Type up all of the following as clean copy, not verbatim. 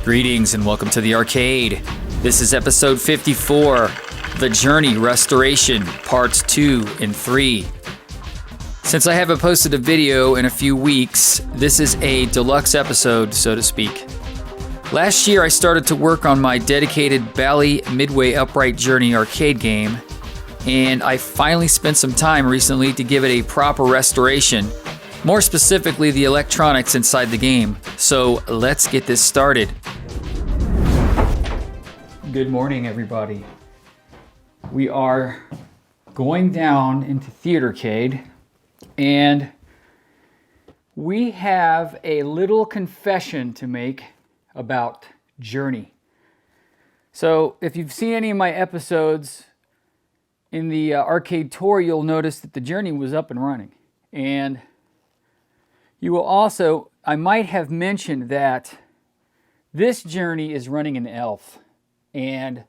Greetings and welcome to the arcade. This is episode 54, The Journey Restoration, Parts 2 and 3. Since I haven't posted a video in a few weeks, this is a deluxe episode, so to speak. Last year I started to work on my dedicated Bally Midway Upright Journey arcade game, and I finally spent some time recently to give it a proper restoration, more specifically the electronics inside the game. So let's get this started. Good morning, everybody. We are going down into Theatercade, and we have a little confession to make about Journey. So if you've seen any of my episodes in the arcade tour, you'll notice that the Journey was up and running. And you will also, I might have mentioned that this Journey is running an ELF. And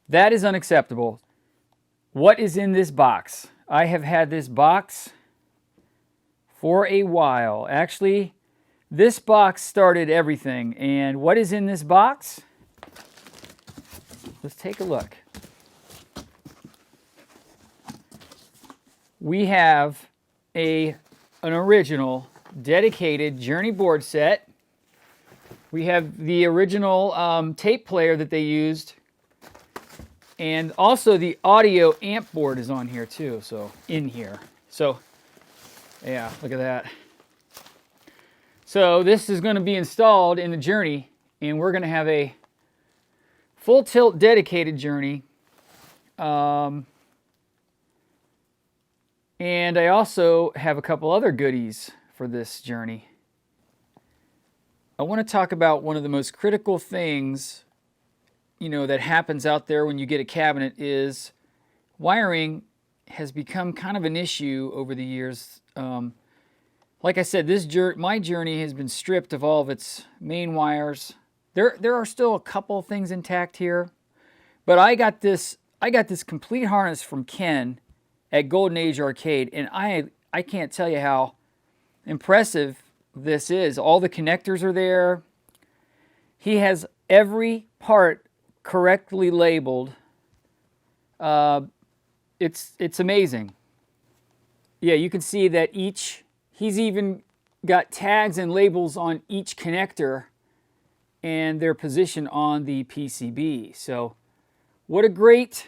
that is unacceptable. What is in this box? I have had this box for a while. Actually, this box started everything. And what is in this box? Let's take a look. We have an original dedicated Journey board set. We have the original tape player that they used, and also the audio amp board is on here too, so in here. So yeah, look at that. So this is going to be installed in the Journey, and we're going to have a full tilt dedicated Journey. And I also have a couple other goodies for this Journey. I want to talk about one of the most critical things, that happens out there when you get a cabinet is wiring has become kind of an issue over the years. Like I said, my Journey has been stripped of all of its main wires. There are still a couple of things intact here, but I got this complete harness from Ken at Golden Age Arcade, and I can't tell you how impressive this is. All the connectors are there. He has every part correctly labeled. It's amazing. Yeah, you can see that he's even got tags and labels on each connector and their position on the PCB. So what a great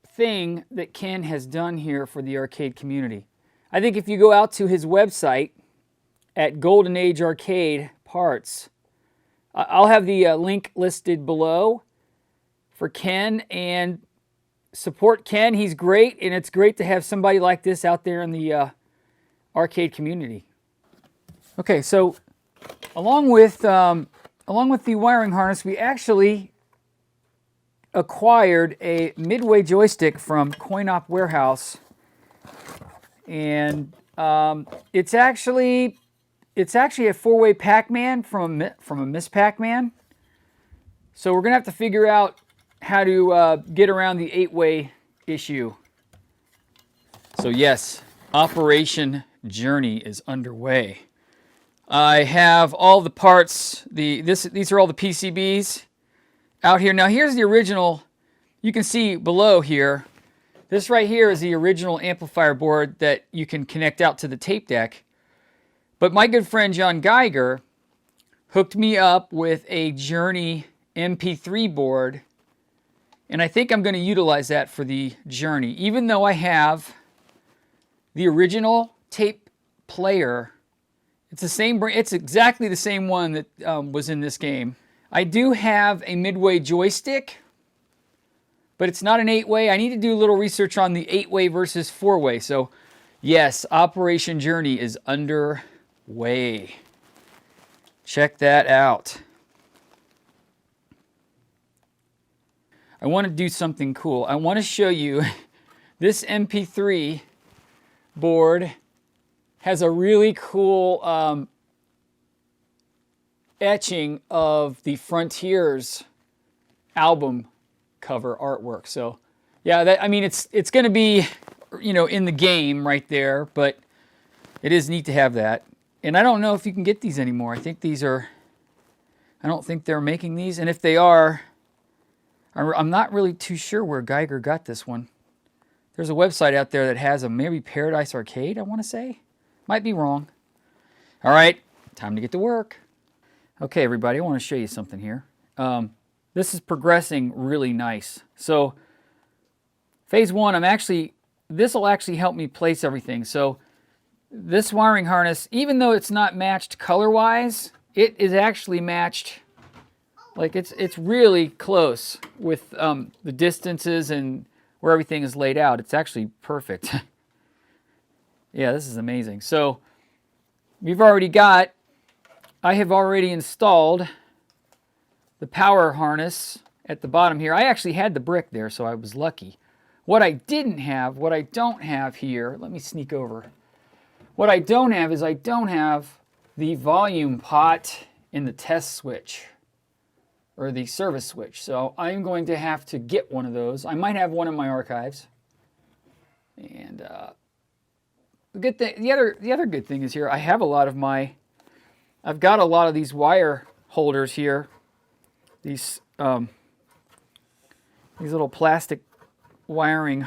thing that Ken has done here for the arcade community. I think if you go out to his website at Golden Age Arcade Parts, I'll have the link listed below for Ken, and support Ken. He's great, and it's great to have somebody like this out there in the arcade community. Okay, so along with the wiring harness, we actually acquired a Midway joystick from Coin-Op Warehouse. And it's actually a four-way Pac-Man from a Miss Pac-Man. So we're gonna have to figure out how to get around the 8-way issue. So yes, Operation Journey is underway. I have all the parts. These are all the PCBs out here. Now here's the original. You can see below here. This right here is the original amplifier board that you can connect out to the tape deck. But my good friend John Geiger hooked me up with a Journey MP3 board, and I think I'm going to utilize that for the Journey. Even though I have the original tape player, it's exactly the same one that was in this game. I do have a Midway joystick, but it's not an 8-way. I need to do a little research on the 8-way versus 4-way. So yes, Operation Journey is underway. Check that out. I want to do something cool. I want to show you this MP3 board has a really cool etching of the Frontiers album cover artwork. So yeah, it's going to be in the game right there, but it is neat to have that. And I don't know if you can get these anymore. I think these are I don't think they're making these, and if they are, I'm not really too sure where Geiger got this one. There's a website out there that has them, maybe Paradise Arcade, I want to say. Might be wrong. All right, time to get to work. Okay, everybody, I want to show you something here. This is progressing really nice. So, phase one, this will actually help me place everything. So, this wiring harness, even though it's not matched color-wise, it is actually matched, like it's really close with the distances and where everything is laid out. It's actually perfect. Yeah, this is amazing. So I have already installed the power harness at the bottom here. I actually had the brick there, so I was lucky. What I don't have here, let me sneak over. What I don't have is I don't have the volume pot in the test switch or the service switch. So I'm going to have to get one of those. I might have one in my archives. And the good thing, the other good thing is here I have I've got a lot of these wire holders here. These little plastic wiring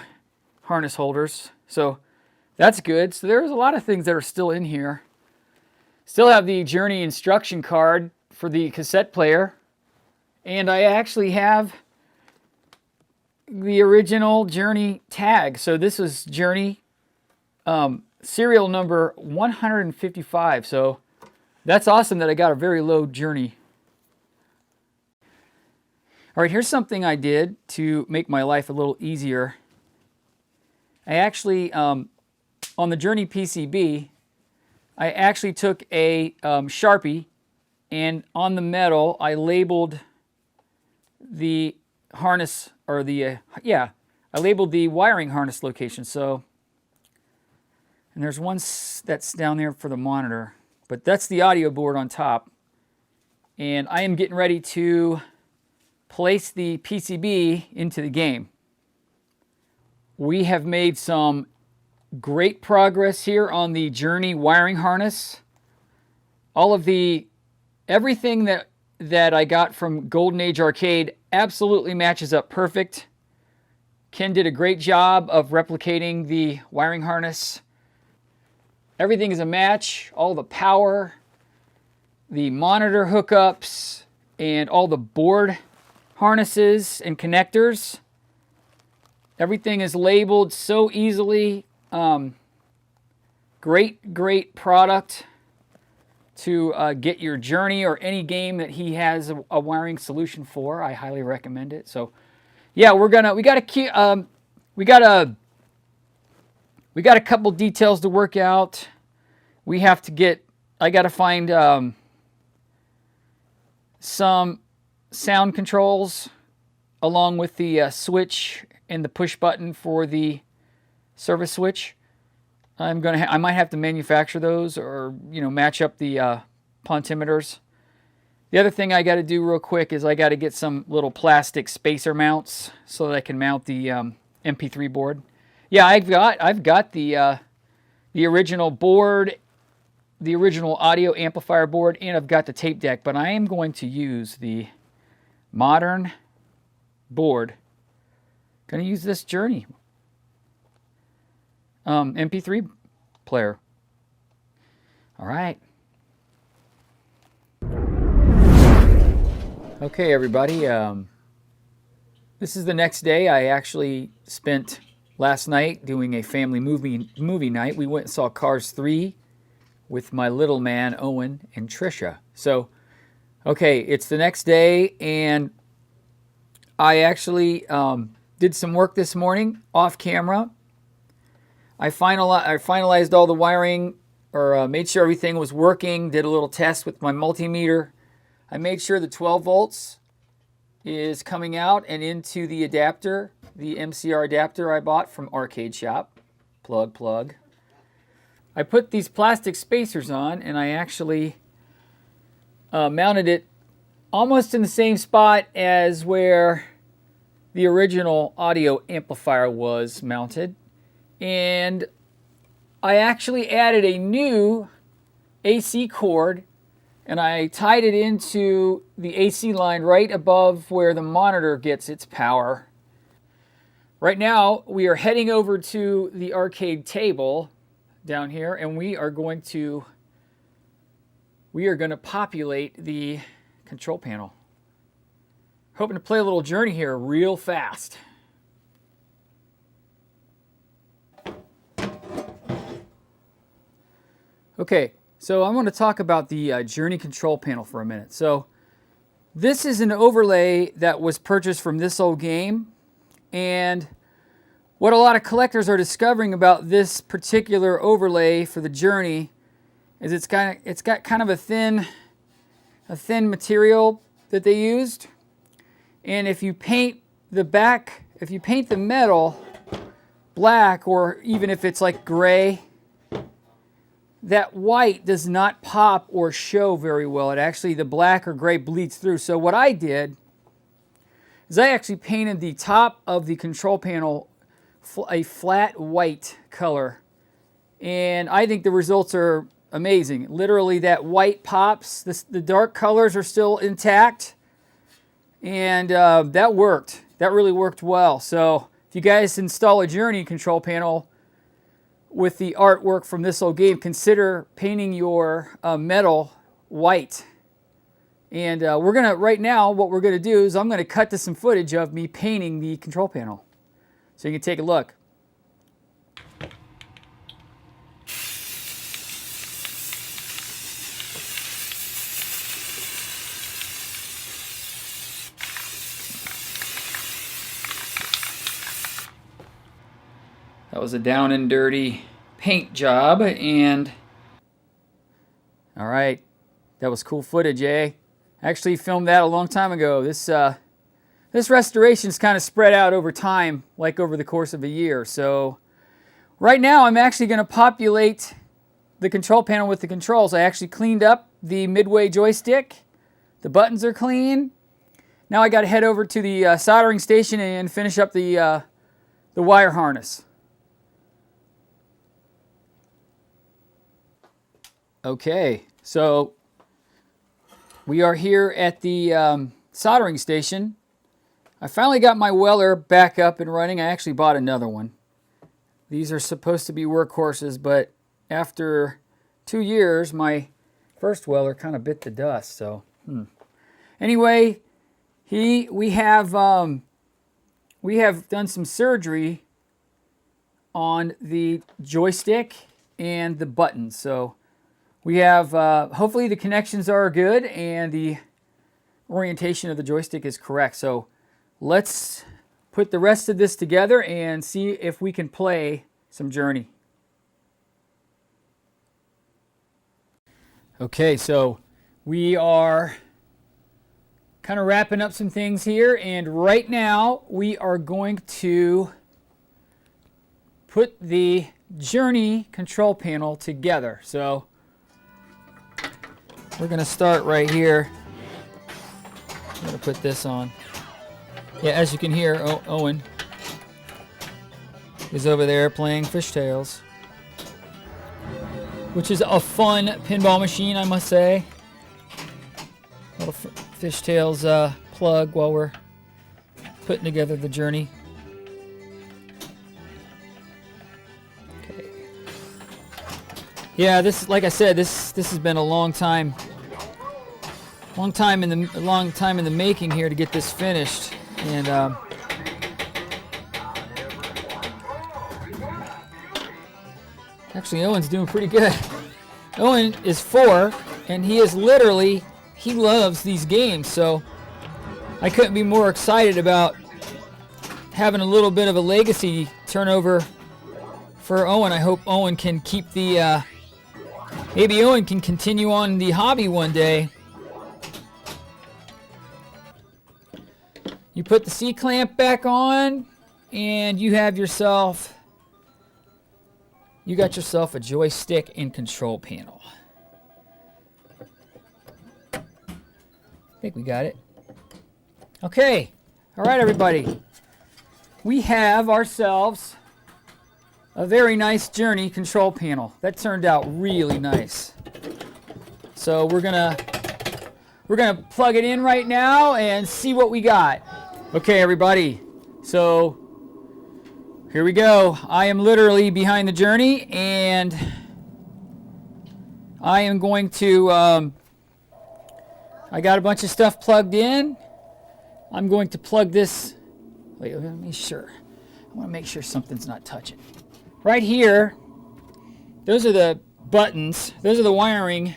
harness holders. So that's good. So there's a lot of things that are still in here. Still have the Journey instruction card for the cassette player. And I actually have the original Journey tag. So this was Journey serial number 155. So that's awesome that I got a very low Journey. All right, here's something I did to make my life a little easier. I actually, on the Journey PCB, I actually took a Sharpie, and on the metal I labeled the harness, or I labeled the wiring harness location. So, and there's one that's down there for the monitor, but that's the audio board on top. And I am getting ready to place the PCB into the game. We have made some great progress here on the Journey wiring harness. Everything that I got from Golden Age Arcade absolutely matches up perfect. Ken did a great job of replicating the wiring harness. Everything is a match. All the power, the monitor hookups, and all the board harnesses and connectors. Everything is labeled so easily. Great product to get your Journey or any game that he has a wiring solution for. I highly recommend it. So, yeah, we got a couple details to work out. I got to find some sound controls along with the switch and the push button for the service switch. I might have to manufacture those, or match up the pontimeters. The other thing I got to do real quick is I got to get some little plastic spacer mounts so that I can mount the MP3 board. Yeah, I've got the original board, the original audio amplifier board, and I've got the tape deck. But I am going to use the modern board. Going to use this Journey MP3 player. All right. Okay, everybody. This is the next day. I actually spent last night doing a family movie night. We went and saw Cars 3 with my little man Owen and Trisha. So, okay, it's the next day, and I actually did some work this morning off camera. I finalized all the wiring, or made sure everything was working, did a little test with my multimeter. I made sure the 12 volts is coming out and into the adapter, the MCR adapter I bought from Arcade Shop. Plug. I put these plastic spacers on, and I actually mounted it almost in the same spot as where the original audio amplifier was mounted. And I actually added a new AC cord and I tied it into the AC line right above where the monitor gets its power. Right now, we are heading over to the arcade table down here, and we are going to populate the control panel. Hoping to play a little Journey here real fast. Okay, so I want to talk about the Journey control panel for a minute. So this is an overlay that was purchased from This Old Game, and what a lot of collectors are discovering about this particular overlay for the Journey is it's got kind of a thin material that they used, and if you paint the metal black, or even if it's like gray, that white does not pop or show very well. It actually, the black or gray bleeds through. So what I did is I actually painted the top of the control panel a flat white color, and I think the results are amazing. Literally, that white pops. The dark colors are still intact, and that worked. That really worked well. So if you guys install a Journey control panel with the artwork from This Old Game, consider painting your metal white. And right now, what we're gonna do is I'm gonna cut to some footage of me painting the control panel, so you can take a look. That was a down and dirty paint job, and all right, that was cool footage, eh? I actually filmed that a long time ago. This restoration's kind of spread out over time, like over the course of a year. So right now I'm actually going to populate the control panel with the controls. I actually cleaned up the Midway joystick. The buttons are clean. Now I got to head over to the soldering station and finish up the wire harness. Okay, so we are here at the soldering station. I finally got my weller back up and running. I actually bought another one. These are supposed to be workhorses, but after 2 years, my first weller kind of bit the dust. So, anyway, we have done some surgery on the joystick and the buttons. So we have, hopefully the connections are good and the orientation of the joystick is correct. So let's put the rest of this together and see if we can play some Journey. Okay, so we are kind of wrapping up some things here, and right now we are going to put the Journey control panel together. So we're going to start right here. I'm going to put this on. Yeah, as you can hear, Owen is over there playing Fishtails, which is a fun pinball machine, I must say. Little Fishtails plug while we're putting together the Journey. Okay. Yeah, this, like I said, this has been a long time in the making here to get this finished, and actually Owen's doing pretty good. Owen is 4, and he loves these games, so I couldn't be more excited about having a little bit of a legacy turnover for Owen. I hope Owen can keep the maybe Owen can continue on the hobby one day. You put the C-clamp back on, and you got yourself a joystick and control panel. I think we got it. Okay. All right, everybody. We have ourselves a very nice Journey control panel. That turned out really nice. So we're going to we're going to plug it in right now and see what we got. Okay, everybody. So here we go. I am literally behind the journey, and I am going to, I got a bunch of stuff plugged in. I'm going to plug this, wait, let me sure. I want to make sure something's not touching. Right here, those are the buttons. Those are the wiring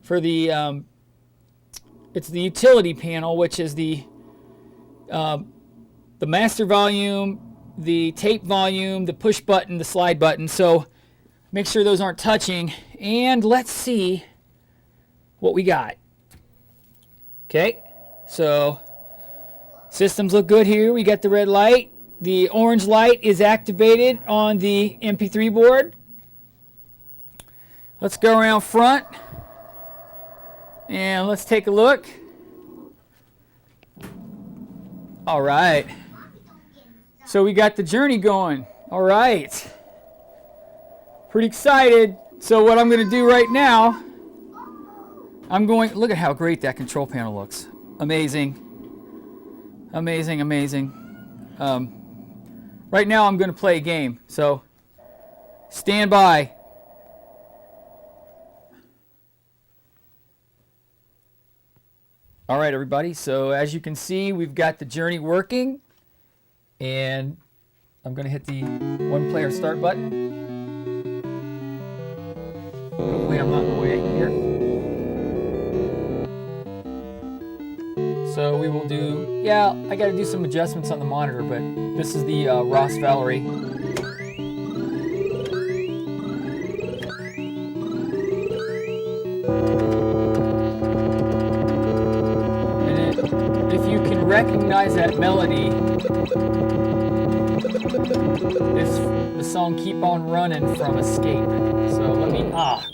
for the, it's the utility panel, which is the master volume, the tape volume, the push button, the slide button. So make sure those aren't touching. And let's see what we got. Okay, so systems look good here. We got the red light. The orange light is activated on the MP3 board. Let's go around front and let's take a look. All right. So we got the journey going. All right. Pretty excited. So what I'm going to do right now, look at how great that control panel looks. Amazing. Amazing, amazing. Right now I'm going to play a game. So stand by. All right, everybody. So as you can see, we've got the journey working. And I'm going to hit the one-player start button. Hopefully I'm not in the way here. So we will do, yeah, I got to do some adjustments on the monitor, but this is the Ross Valerie. And if you can recognize that melody, it's the song Keep On Running from Escape. So let me, crap.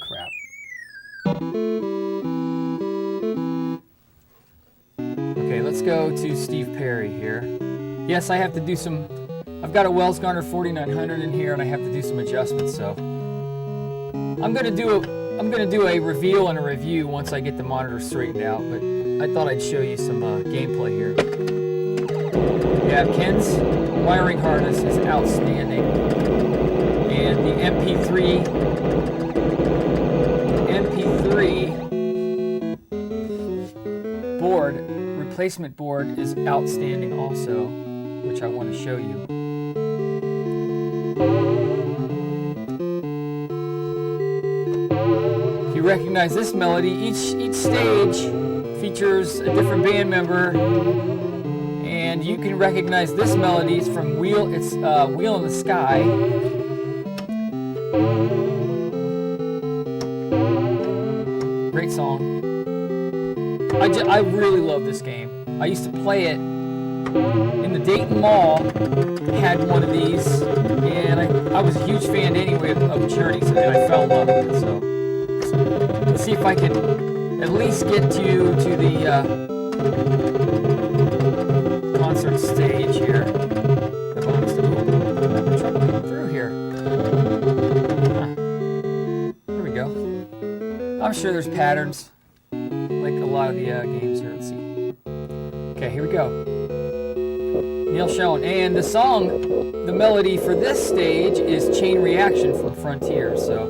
Okay, let's go to Steve Perry here. Yes, I have to do some, I've got a Wells Garner 4900 in here and I have to do some adjustments, so. I'm gonna do a reveal and a review once I get the monitor straightened out, but I thought I'd show you some gameplay here. Yeah, Ken's wiring harness is outstanding, and the MP3 board, replacement board, is outstanding also, which I want to show you. If you recognize this melody, each stage features a different band member. And you can recognize this melody from Wheel in the Sky. Great song. I really love this game. I used to play it in the Dayton Mall. Had one of these, and I was a huge fan anyway of Journey, and I fell in love with it. So let's see if I can at least get to the concert stage here. The bonus I'm having trouble getting through here. There we go. I'm sure there's patterns, like a lot of the games here. Let's see. Okay, here we go. Neil Schoen. And the song, the melody for this stage is Chain Reaction from Frontier. So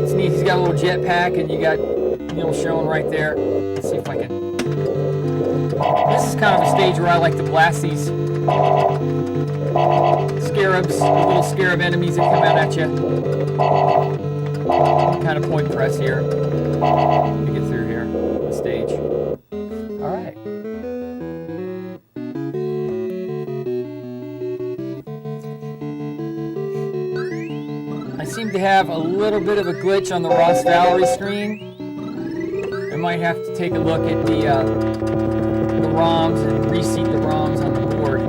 it's neat. He's got a little jetpack, and you got Neil Schoen right there. Let's see if I can. This is kind of a stage where I like to blast these scarabs, little scarab enemies that come out at you. Kind of point press here. Let me get through here, the stage. All right. I seem to have a little bit of a glitch on the Ross Valerie screen. I might have to take a look at the ROMs and reseat the ROMs on the board.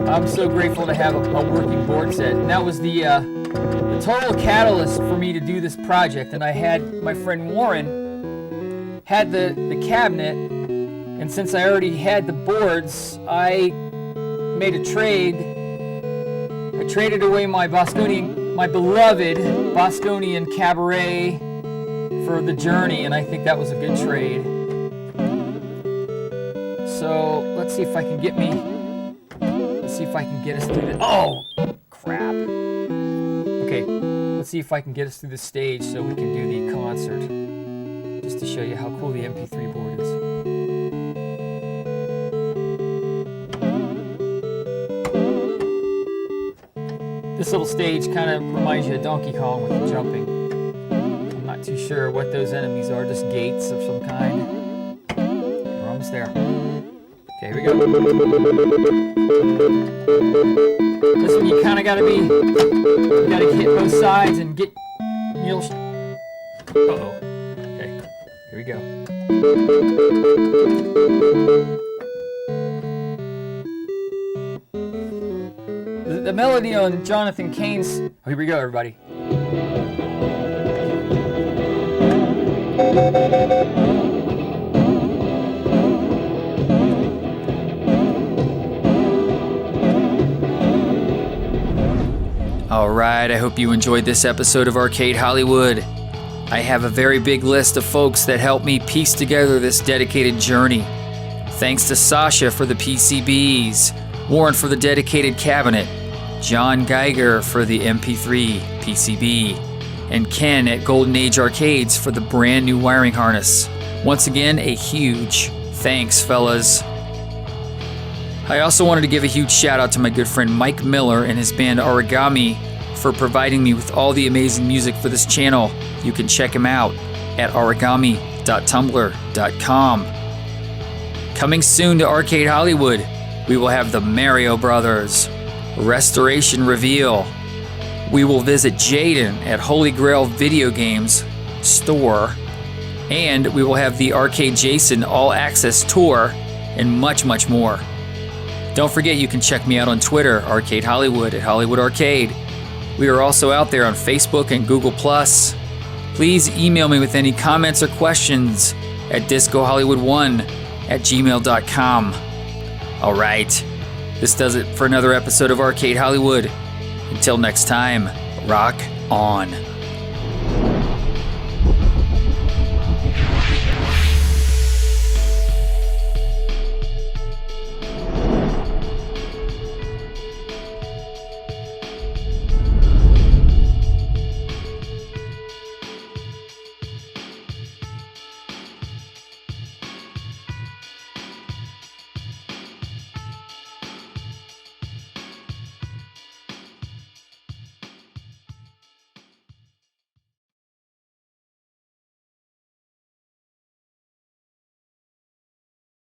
I'm so grateful to have a working board set. And that was the total catalyst for me to do this project. And I had my friend Warren had the cabinet, and since I already had the boards, I made a trade. I traded away my beloved Bosconian Cabaret for the journey, and I think that was a good trade. So let's see if I can get us through this. Oh, crap. Okay, let's see if I can get us through the stage so we can do the concert. Just to show you how cool the MP3 board is. This little stage kind of reminds you of Donkey Kong with the jumping. I'm not too sure what those enemies are, just gates of some kind. We're almost there. Okay, here we go. This one you kind of gotta hit both sides and get, uh-oh. Okay, here we go. The melody on Jonathan Cain's, oh, here we go, everybody. All right, I hope you enjoyed this episode of Arcade Hollywood. I have a very big list of folks that helped me piece together this dedicated journey. Thanks to Sasha for the PCBs, Warren for the dedicated cabinet, John Geiger for the MP3 PCB, and Ken at Golden Age Arcades for the brand new wiring harness. Once again, a huge thanks, fellas. I also wanted to give a huge shout out to my good friend Mike Miller and his band Origami for providing me with all the amazing music for this channel. You can check him out at origami.tumblr.com. Coming soon to Arcade Hollywood, we will have the Mario Brothers Restoration Reveal. We will visit Jaden at Holy Grail Video Games store, and we will have the Arcade Jason All Access Tour, and much, much more. Don't forget you can check me out on Twitter, Arcade Hollywood at Hollywood Arcade. We are also out there on Facebook and Google+. Please email me with any comments or questions at discohollywood1@gmail.com. All right, this does it for another episode of Arcade Hollywood. Until next time, rock on.